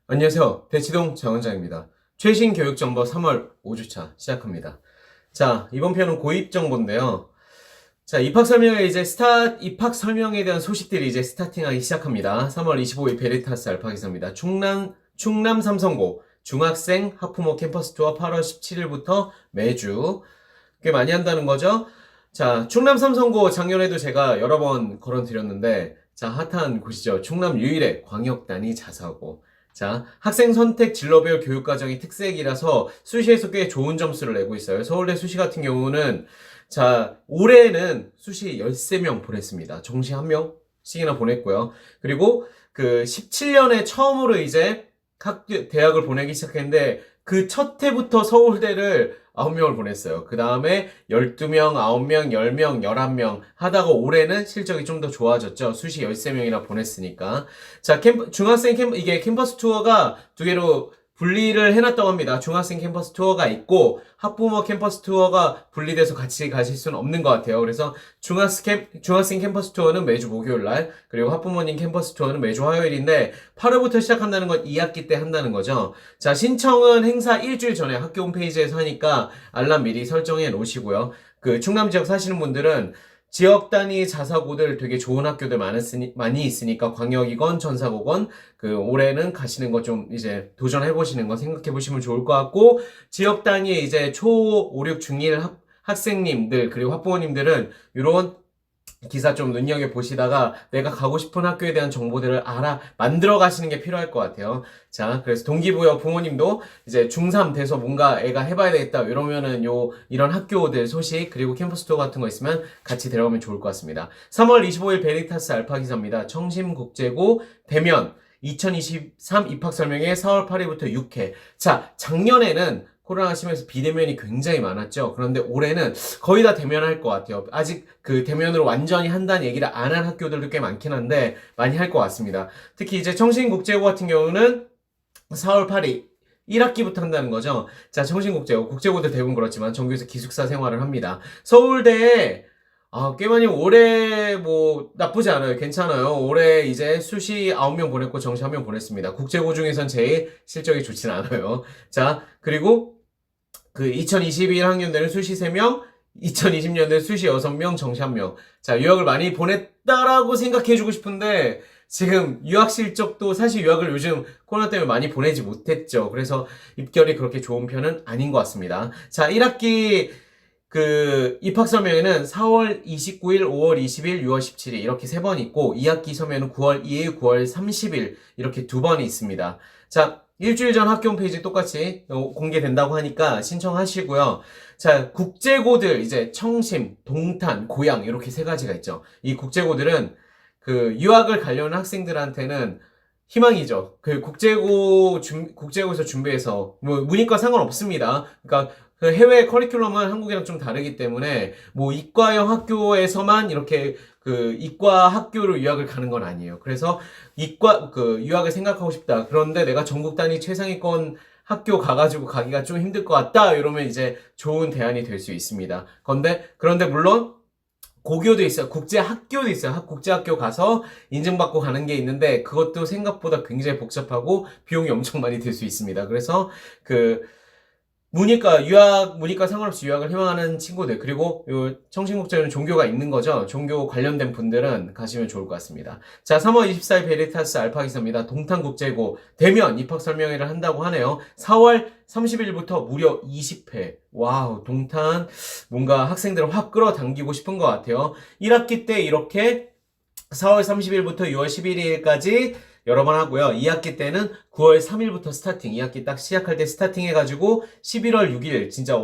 안녕하세요. 대치동 정원장입니다. 최신 교육정보 3월 5주차 시작합니다. 자, 이번 편은 고입정보인데요. 자, 입학 설명에 대한 소식들이 이제 스타팅하기 시작합니다. 3월 25일 베리타스 알파 기사입니다. 충남 삼성고 중학생 학부모 캠퍼스 투어 8월 17일부터 매주 꽤 많이 한다는 거죠. 자, 충남 삼성고 작년에도 제가 여러 번 거론드렸는데, 자, 핫한 곳이죠. 충남 유일의 광역단위 자사고. 자, 학생 선택 진로별 교육과정이 특색이라서 수시에서 꽤 좋은 점수를 내고 있어요. 서울대 수시 같은 경우는, 자, 올해는 수시 13명 보냈습니다. 정시 1명씩이나 보냈고요. 그리고 그 17년에 처음으로 이제 대학을 보내기 시작했는데, 그 첫 해부터 서울대를 9명을 보냈어요. 그 다음에 12명, 9명, 10명, 11명 하다가 올해는 실적이 좀 더 좋아졌죠. 수시 13명이나 보냈으니까. 자, 이게 캠퍼스 투어가 두 개로 분리를 해놨다고 합니다. 중학생 캠퍼스 투어가 있고 학부모 캠퍼스 투어가 분리돼서 같이 가실 수는 없는 것 같아요. 그래서 중학생 캠퍼스 투어는 매주 목요일날, 그리고 학부모님 캠퍼스 투어는 매주 화요일인데 8월부터 시작한다는 건 2학기 때 한다는 거죠. 자, 신청은 행사 일주일 전에 학교 홈페이지에서 하니까 알람 미리 설정해 놓으시고요. 그 충남 지역 사시는 분들은 지역 단위 자사고들 되게 좋은 학교들 많이 있으니까 광역이건 전사고건 그 올해는 가시는 거 좀 이제 도전해 보시는 거 생각해 보시면 좋을 것 같고, 지역 단위에 이제 초 5, 6, 중1 학생님들 그리고 학부모님들은 이런 기사 좀 눈여겨보시다가 내가 가고 싶은 학교에 대한 정보들을 만들어 가시는 게 필요할 것 같아요. 자, 그래서 동기부여 부모님도 이제 중3 돼서 뭔가 애가 해봐야 되겠다 이러면은 이런 학교들 소식 그리고 캠퍼스 투어 같은 거 있으면 같이 데려가면 좋을 것 같습니다. 3월 25일 베리타스 알파 기사입니다. 청심국제고 대면 2023 입학 설명회 4월 8일부터 6회. 자, 작년에는 코로나 심해서 비대면이 굉장히 많았죠. 그런데 올해는 거의 다 대면할 것 같아요. 아직 그 대면으로 완전히 한다는 얘기를 안 한 학교들도 꽤 많긴 한데 많이 할 것 같습니다. 특히 이제 청신국제고 같은 경우는 4월 8일 1학기부터 한다는 거죠. 자, 청신국제고, 국제고도 대부분 그렇지만 전교에서 기숙사 생활을 합니다. 서울대에 꽤 많이 올해 나쁘지 않아요. 괜찮아요. 올해 이제 수시 9명 보냈고 정시 1명 보냈습니다. 국제고 중에선 제일 실적이 좋진 않아요. 자, 그리고 그 2021학년대는 수시 3명, 2020년대 수시 6명, 정시 1명. 자, 유학을 많이 보냈다라고 생각해주고 싶은데, 지금 유학 실적도 사실 유학을 요즘 코로나 때문에 많이 보내지 못했죠. 그래서 입결이 그렇게 좋은 편은 아닌 것 같습니다. 자, 1학기 그 입학 설명회는 4월 29일, 5월 20일, 6월 17일 이렇게 3번 있고, 2학기 설명회는 9월 2일, 9월 30일 이렇게 2번이 있습니다. 자, 일주일 전 학교 홈페이지 똑같이 공개된다고 하니까 신청하시고요. 자, 국제고들 이제 청심, 동탄, 고양 이렇게 3가지가 있죠. 이 국제고들은 그 유학을 가려는 학생들한테는 희망이죠. 그 국제고에서 준비해서 문이과 상관없습니다. 그러니까 그 해외 커리큘럼은 한국이랑 좀 다르기 때문에 이과형 학교에서만 이렇게 그 이과 학교로 유학을 가는 건 아니에요. 그래서 유학을 생각하고 싶다. 그런데 내가 전국 단위 최상위권 학교 가가지고 가기가 좀 힘들 것 같다. 이러면 이제 좋은 대안이 될 수 있습니다. 그런데 물론 고교도 있어요. 국제학교도 있어요. 국제학교 가서 인증받고 가는 게 있는데 그것도 생각보다 굉장히 복잡하고 비용이 엄청 많이 들 수 있습니다. 그래서 문이과 상관없이 유학을 희망하는 친구들, 그리고 청신국제는 종교가 있는 거죠. 종교 관련된 분들은 가시면 좋을 것 같습니다. 자, 3월 24일 베리타스 알파 기사입니다. 동탄국제고 대면 입학 설명회를 한다고 하네요. 4월 30일부터 무려 20회. 와우, 동탄 뭔가 학생들을 확 끌어당기고 싶은 것 같아요. 1학기 때 이렇게 4월 30일부터 6월 11일까지 여러 번 하고요. 2학기 때는 9월 3일부터 스타팅, 2학기 딱 시작할 때 스타팅 해가지고 11월 6일 진짜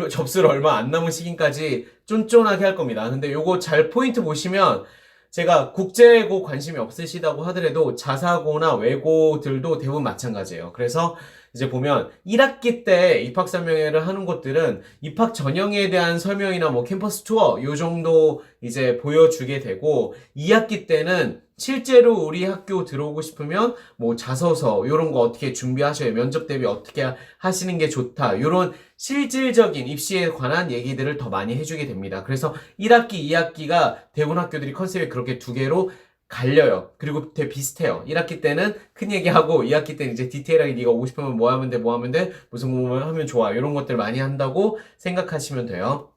접수를 얼마 안 남은 시기까지 쫀쫀하게 할 겁니다. 근데 요거 잘 포인트 보시면 제가 국제고 관심이 없으시다고 하더라도 자사고나 외고들도 대부분 마찬가지예요. 그래서 이제 보면 1학기 때 입학 설명회를 하는 곳들은 입학 전형에 대한 설명이나 뭐 캠퍼스 투어 요 정도 이제 보여주게 되고 2학기 때는 실제로 우리 학교 들어오고 싶으면 뭐 자소서 요런 거 어떻게 준비하셔야 면접 대비 어떻게 하시는 게 좋다 요런 실질적인 입시에 관한 얘기들을 더 많이 해주게 됩니다. 그래서 1학기, 2학기가 대부분 학교들이 컨셉이 그렇게 두 개로 갈려요. 그리고 되게 비슷해요. 1학기 때는 큰 얘기하고 2학기 때는 이제 디테일하게 네가 오고 싶으면 뭐 하면 돼, 뭐 하면 돼, 무슨 공부를 하면 좋아 이런 것들 많이 한다고 생각하시면 돼요.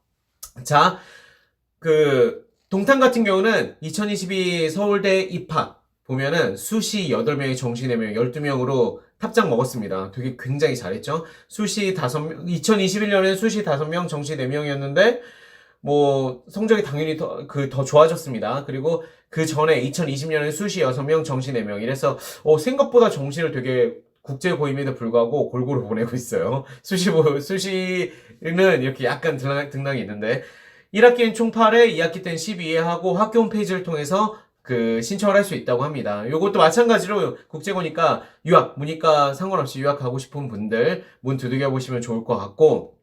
자, 동탄 같은 경우는 2022 서울대 입학 보면은 수시 8명에 정시 4명, 12명으로 탑장 먹었습니다. 되게 굉장히 잘했죠? 수시 5명, 2021년엔 수시 5명, 정시 4명이었는데, 뭐, 성적이 당연히 더 좋아졌습니다. 그리고 그 전에 2020년에 수시 6명, 정시 4명. 이래서, 생각보다 정시를 되게 국제 고임에도 불구하고 골고루 보내고 있어요. 수시는 이렇게 약간 등락이 있는데, 1학기엔 총 8회, 2학기 때는 12회 하고 학교 홈페이지를 통해서 신청을 할 수 있다고 합니다. 요것도 마찬가지로 국제고니까 문이과 상관없이 유학 가고 싶은 분들 문 두들겨 보시면 좋을 것 같고,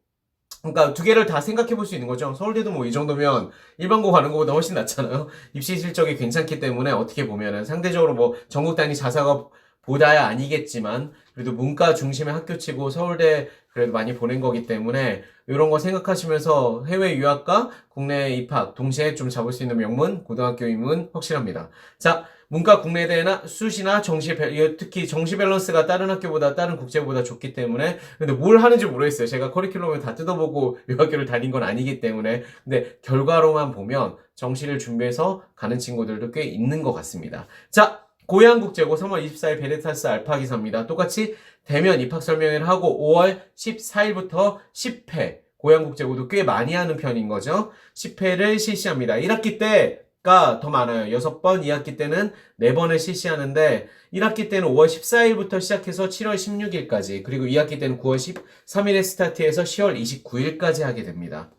그러니까 두 개를 다 생각해 볼 수 있는 거죠. 서울대도 뭐 이 정도면 일반고 가는 것보다 훨씬 낫잖아요. 입시 실적이 괜찮기 때문에 어떻게 보면은 상대적으로 뭐 전국 단위 자사가 보다야 아니겠지만 그래도 문과 중심의 학교치고 서울대 그래도 많이 보낸 거기 때문에 이런 거 생각하시면서 해외 유학과 국내 입학 동시에 좀 잡을 수 있는 명문 고등학교임은 확실합니다. 자, 문과 국내대나 수시나 정시 특히 정시 밸런스가 다른 학교보다 다른 국제보다 좋기 때문에 근데 뭘 하는지 모르겠어요. 제가 커리큘럼을 다 뜯어보고 유학교를 다닌 건 아니기 때문에 근데 결과로만 보면 정시를 준비해서 가는 친구들도 꽤 있는 것 같습니다. 자, 고양국제고 3월 24일 베리타스 알파 기사입니다. 똑같이 대면 입학 설명회를 하고 5월 14일부터 10회 고양국제고도 꽤 많이 하는 편인 거죠. 10회를 실시합니다. 1학기 때가 더 많아요. 6번, 2학기 때는 4번을 실시하는데 1학기 때는 5월 14일부터 시작해서 7월 16일까지 그리고 2학기 때는 9월 13일에 스타트해서 10월 29일까지 하게 됩니다.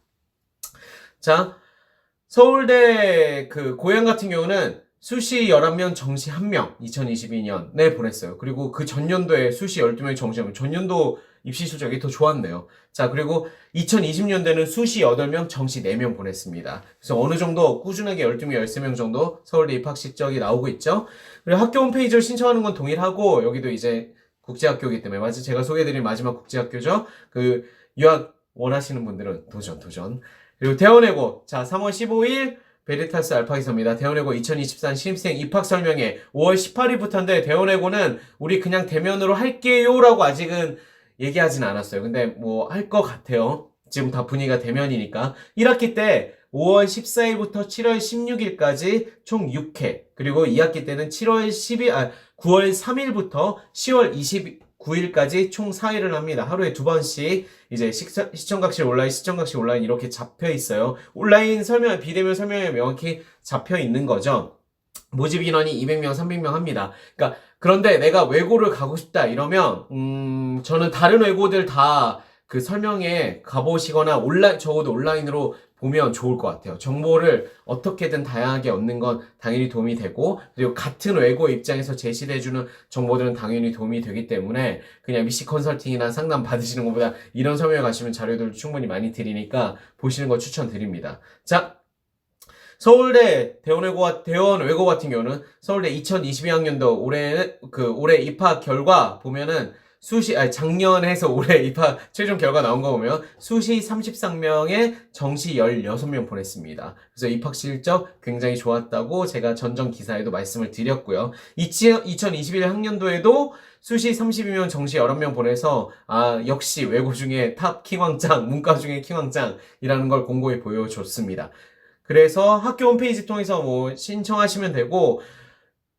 자, 서울대 고양 같은 경우는 수시 11명, 정시 1명 2022년에 보냈어요. 그리고 그 전년도에 수시 12명, 정시 1명. 전년도 입시 실적이 더 좋았네요. 자, 그리고 2020년대는 수시 8명, 정시 4명 보냈습니다. 그래서 어느 정도 꾸준하게 12명, 13명 정도 서울대 입학 실적이 나오고 있죠. 그리고 학교 홈페이지를 신청하는 건 동일하고 여기도 이제 국제학교이기 때문에 맞아 제가 소개해드린 마지막 국제학교죠. 유학 원하시는 분들은 도전. 그리고 대원외고 자 3월 15일 베리타스 알파기사입니다. 대원외고 2023 신입생 입학 설명회 5월 18일부터인데 대원외고는 우리 그냥 대면으로 할게요 라고 아직은 얘기하진 않았어요. 근데 뭐 할 것 같아요. 지금 다 분위기가 대면이니까 1학기 때 5월 14일부터 7월 16일까지 총 6회 그리고 2학기 때는 9월 3일부터 10월 29일까지 총 4회를 합니다. 하루에 2번씩 이제 시청각실 온라인 이렇게 잡혀 있어요. 온라인 비대면 설명에 명확히 잡혀 있는 거죠. 모집 인원이 200명, 300명 합니다. 그러니까 그런데 내가 외고를 가고 싶다 이러면 저는 다른 외고들 다 설명에 가보시거나 적어도 온라인으로 보면 좋을 것 같아요. 정보를 어떻게든 다양하게 얻는 건 당연히 도움이 되고 그리고 같은 외고 입장에서 제시해주는 정보들은 당연히 도움이 되기 때문에 그냥 미시 컨설팅이나 상담 받으시는 것보다 이런 설명에 가시면 자료들 충분히 많이 드리니까 보시는 거 추천드립니다. 자, 서울대 대원외고 같은 경우는 서울대 2022학년도 올해 입학 결과 보면은 작년 해서 올해 입학 최종 결과 나온 거 보면 수시 33명에 정시 16명 보냈습니다. 그래서 입학 실적 굉장히 좋았다고 제가 전전 기사에도 말씀을 드렸고요. 2021 학년도에도 수시 32명, 정시 11명 보내서 역시 외고 중에 탑 킹왕짱, 문과 중에 킹왕짱이라는 걸 공고히 보여줬습니다. 그래서 학교 홈페이지 통해서 뭐 신청하시면 되고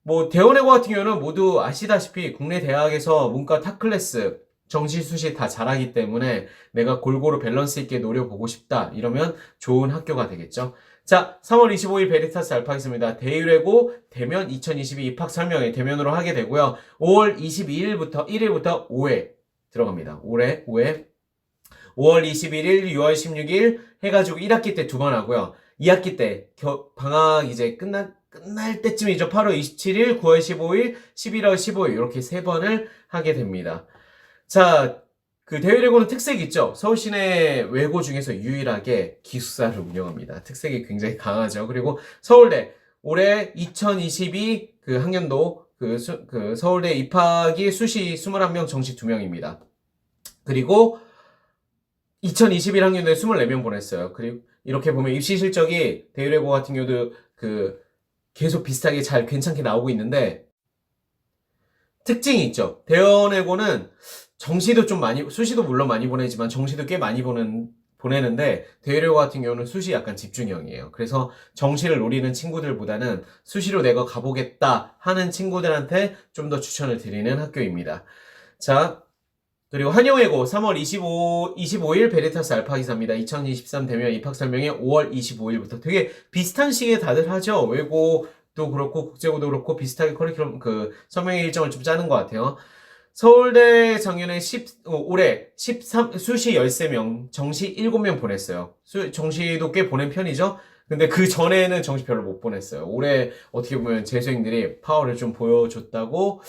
뭐 대원외고 같은 경우는 모두 아시다시피 국내 대학에서 문과 탑 클래스 정시 수시 다 잘하기 때문에 내가 골고루 밸런스 있게 노려보고 싶다 이러면 좋은 학교가 되겠죠. 자, 3월 25일 베리타스 알파겠습니다. 대외고 대면 2022 입학 설명회 대면으로 하게 되고요. 5월 22일부터 1일부터 5회 들어갑니다. 올해 5회 5월 21일, 6월 16일 해가지고 1학기 때 2번 하고요. 2학기 때 방학 이제 끝날 때쯤이죠. 8월 27일, 9월 15일, 11월 15일 이렇게 3번을 하게 됩니다. 자, 그 대외외고는 특색이 있죠. 서울시내 외고 중에서 유일하게 기숙사를 운영합니다. 특색이 굉장히 강하죠. 그리고 서울대 올해 2022 그 학년도 그 서울대 입학이 수시 21명, 정시 2명입니다. 그리고 2021 학년도에 24명 보냈어요. 그리고 이렇게 보면 입시 실적이 대외외고 같은 경우도 그 계속 비슷하게 잘 괜찮게 나오고 있는데 특징이 있죠. 대외외고는 정시도 좀 많이, 수시도 물론 많이 보내지만 정시도 꽤 많이 보내는데 대외외고 같은 경우는 수시 약간 집중형이에요. 그래서 정시를 노리는 친구들보다는 수시로 내가 가보겠다 하는 친구들한테 좀 더 추천을 드리는 학교입니다. 자, 그리고 한영외고 3월 25일 베리타스 알파 기사입니다. 2023 대면 입학 설명회 5월 25일부터 되게 비슷한 시기에 다들 하죠. 외고도 그렇고 국제고도 그렇고 비슷하게 커리큘럼 그 설명회 일정을 좀 짜는 것 같아요. 서울대 작년에 올해 수시 13명, 정시 7명 보냈어요. 정시도 꽤 보낸 편이죠? 근데 그 전에는 정시 별로 못 보냈어요. 올해 어떻게 보면 재수생들이 파워를 좀 보여줬다고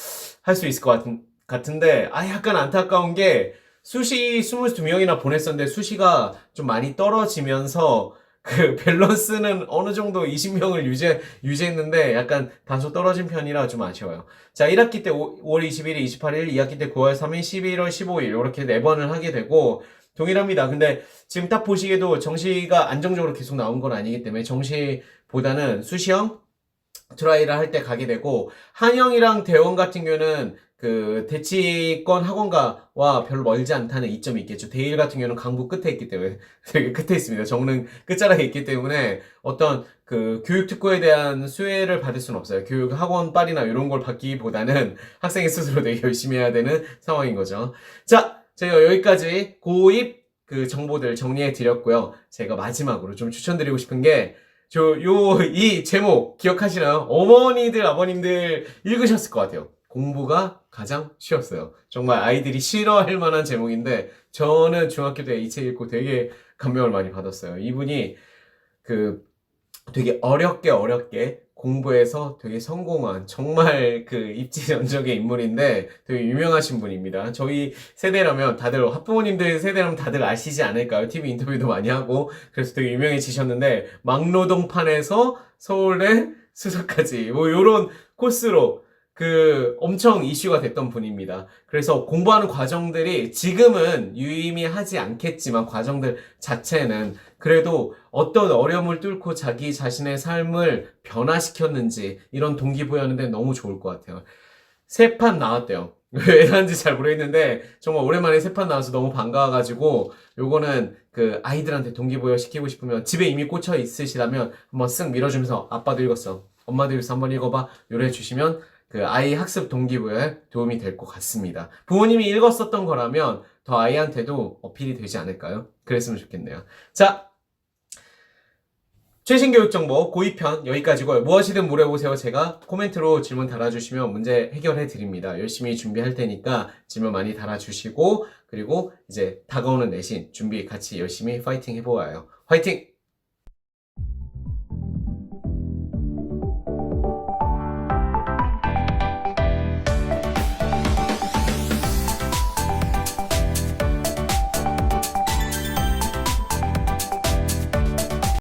할 수 있을 것 같은데, 약간 안타까운 게 수시 22명이나 보냈었는데 수시가 좀 많이 떨어지면서 그 밸런스는 어느 정도 20명을 유지했는데 약간 다소 떨어진 편이라 좀 아쉬워요. 자, 1학기 때 5월 21일, 28일, 2학기 때 9월 3일, 11월 15일 이렇게 4번을 하게 되고 동일합니다. 근데 지금 딱 보시기에도 정시가 안정적으로 계속 나온 건 아니기 때문에 정시보다는 수시형 트라이를 할 때 가게 되고 한영이랑 대원 같은 경우는 그 대치권 학원가와 별로 멀지 않다는 이점이 있겠죠. 대일 같은 경우는 강북 끝에 있기 때문에 되게 끝에 있습니다. 정릉 끝자락에 있기 때문에 어떤 그 교육 특구에 대한 수혜를 받을 수는 없어요. 교육 학원 빨이나 이런 걸 받기보다는 학생이 스스로 되게 열심히 해야 되는 상황인 거죠. 자, 제가 여기까지 고입 그 정보들 정리해 드렸고요. 제가 마지막으로 좀 추천드리고 싶은 게 이 제목 기억하시나요? 어머니들, 아버님들 읽으셨을 것 같아요. 공부가 가장 쉬웠어요. 정말 아이들이 싫어할 만한 제목인데, 저는 중학교 때 이 책 읽고 되게 감명을 많이 받았어요. 이분이 되게 어렵게 공부해서 되게 성공한 정말 그 입지전적의 인물인데 되게 유명하신 분입니다. 저희 세대라면 다들 학부모님들 세대라면 다들 아시지 않을까요? TV 인터뷰도 많이 하고 그래서 되게 유명해지셨는데 막노동판에서 서울대 수석까지 뭐 요런 코스로 엄청 이슈가 됐던 분입니다. 그래서 공부하는 과정들이 지금은 유의미하지 않겠지만 과정들 자체는 그래도 어떤 어려움을 뚫고 자기 자신의 삶을 변화시켰는지 이런 동기부여하는데 너무 좋을 것 같아요. 세 판 나왔대요. 왜 나왔는지 잘 모르겠는데 정말 오랜만에 세 판 나와서 너무 반가워가지고 요거는 아이들한테 동기부여 시키고 싶으면 집에 이미 꽂혀 있으시다면 한번 쓱 밀어주면서 아빠도 읽었어. 엄마도 읽었어. 한번 읽어봐. 요래 주시면 아이 학습 동기부여에 도움이 될 것 같습니다. 부모님이 읽었었던 거라면 더 아이한테도 어필이 되지 않을까요? 그랬으면 좋겠네요. 자, 최신 교육 정보 고입편 여기까지고요. 무엇이든 물어보세요. 제가 코멘트로 질문 달아주시면 문제 해결해 드립니다. 열심히 준비할 테니까 질문 많이 달아주시고 그리고 이제 다가오는 내신 준비 같이 열심히 파이팅 해보아요. 화이팅!